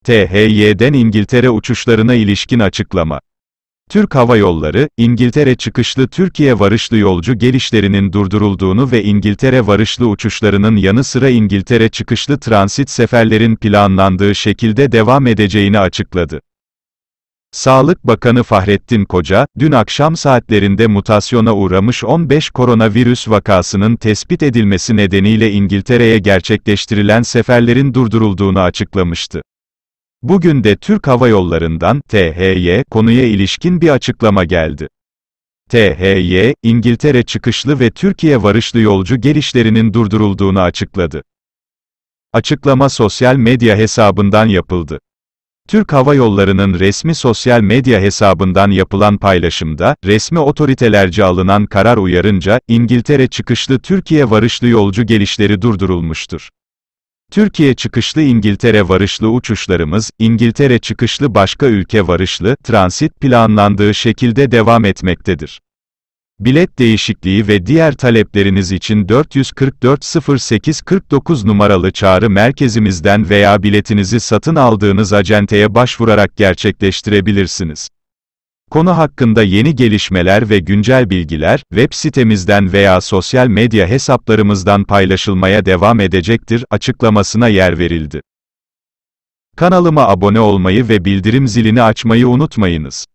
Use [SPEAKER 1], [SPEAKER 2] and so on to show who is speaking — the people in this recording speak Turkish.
[SPEAKER 1] THY'den İngiltere uçuşlarına ilişkin açıklama. Türk Hava Yolları, İngiltere çıkışlı Türkiye varışlı yolcu gelişlerinin durdurulduğunu ve İngiltere varışlı uçuşlarının yanı sıra İngiltere çıkışlı transit seferlerin planlandığı şekilde devam edeceğini açıkladı. Sağlık Bakanı Fahrettin Koca, dün akşam saatlerinde mutasyona uğramış 15 koronavirüs vakasının tespit edilmesi nedeniyle İngiltere'ye gerçekleştirilen seferlerin durdurulduğunu açıklamıştı. Bugün de Türk Hava Yolları'ndan, THY, konuya ilişkin bir açıklama geldi. THY, İngiltere çıkışlı ve Türkiye varışlı yolcu gelişlerinin durdurulduğunu açıkladı. Açıklama sosyal medya hesabından yapıldı. Türk Hava Yolları'nın resmi sosyal medya hesabından yapılan paylaşımda, resmi otoritelerce alınan karar uyarınca, İngiltere çıkışlı Türkiye varışlı yolcu gelişleri durdurulmuştur. Türkiye çıkışlı İngiltere varışlı uçuşlarımız, İngiltere çıkışlı başka ülke varışlı, transit planlandığı şekilde devam etmektedir. Bilet değişikliği ve diğer talepleriniz için 444 08 49 numaralı çağrı merkezimizden veya biletinizi satın aldığınız acenteye başvurarak gerçekleştirebilirsiniz. Konu hakkında yeni gelişmeler ve güncel bilgiler, web sitemizden veya sosyal medya hesaplarımızdan paylaşılmaya devam edecektir, açıklamasına yer verildi. Kanalıma abone olmayı ve bildirim zilini açmayı unutmayınız.